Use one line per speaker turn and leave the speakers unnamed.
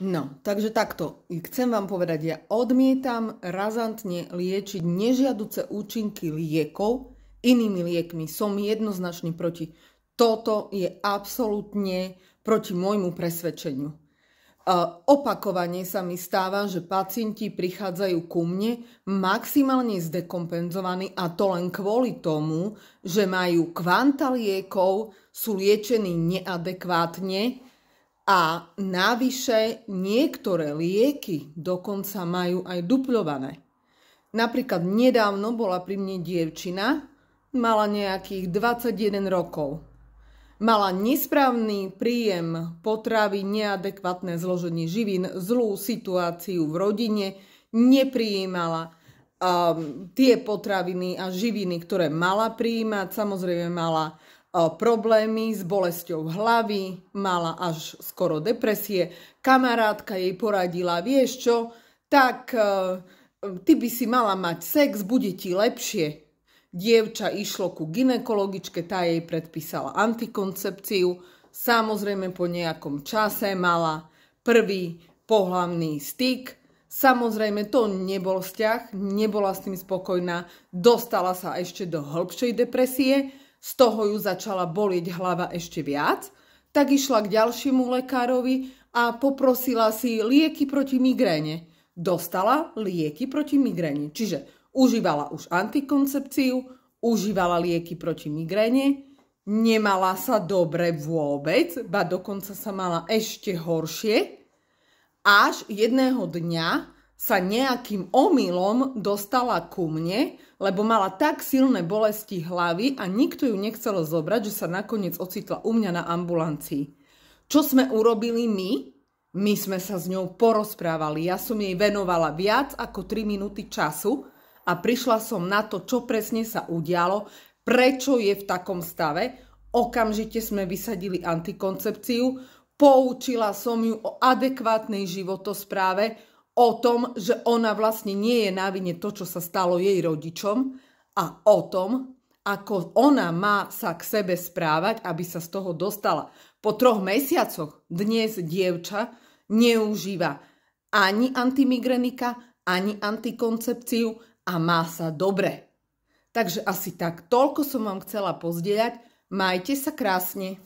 No, takže takto. Chcem vám povedať, ja odmietam razantne liečiť nežiaduce účinky liekov inými liekmi. Som jednoznačne proti. Toto je absolútne proti môjmu presvedčeniu. Opakovane sa mi stáva, že pacienti prichádzajú ku mne maximálne zdekompenzovaní, a to len kvôli tomu, že majú kvanta liekov, sú liečení neadekvátne a navyše niektoré lieky dokonca majú aj dupľované. Napríklad nedávno bola pri mne dievčina, mala nejakých 21 rokov. Mala nesprávny príjem potravy, neadekvátne zloženie živín, zlú situáciu v rodine, neprijímala tie potraviny a živiny, ktoré mala prijímať. Samozrejme mala problémy s bolesťou hlavy, mala až skoro depresie. Kamarátka jej poradila, vieš čo, tak ty by si mala mať sex, bude ti lepšie. Dievča išlo ku gynekologičke, tá jej predpísala antikoncepciu. Samozrejme po nejakom čase mala prvý pohlavný styk. Samozrejme to nebol vzťah, nebola s tým spokojná, dostala sa ešte do hĺbšej depresie, z toho ju začala bolieť hlava ešte viac, tak išla k ďalšiemu lekárovi a poprosila si lieky proti migréne. Dostala lieky proti migréne, čiže užívala už antikoncepciu, užívala lieky proti migréne, nemala sa dobre vôbec, ba dokonca sa mala ešte horšie, až jedného dňa sa nejakým omylom dostala ku mne, lebo mala tak silné bolesti hlavy a nikto ju nechcel zobrať, že sa nakoniec ocitla u mňa na ambulancii. Čo sme urobili my? My sme sa s ňou porozprávali. Ja som jej venovala viac ako 3 minúty času, a prišla som na to, čo presne sa udialo, prečo je v takom stave. Okamžite sme vysadili antikoncepciu, poučila som ju o adekvátnej životospráve, o tom, že ona vlastne nie je na vine to, čo sa stalo jej rodičom, a o tom, ako ona má sa k sebe správať, aby sa z toho dostala. Po 3 mesiacoch dnes dievča neužíva ani antimigrenika, ani antikoncepciu, a má sa dobre. Takže asi tak, toľko som vám chcela pozdieľať. Majte sa krásne.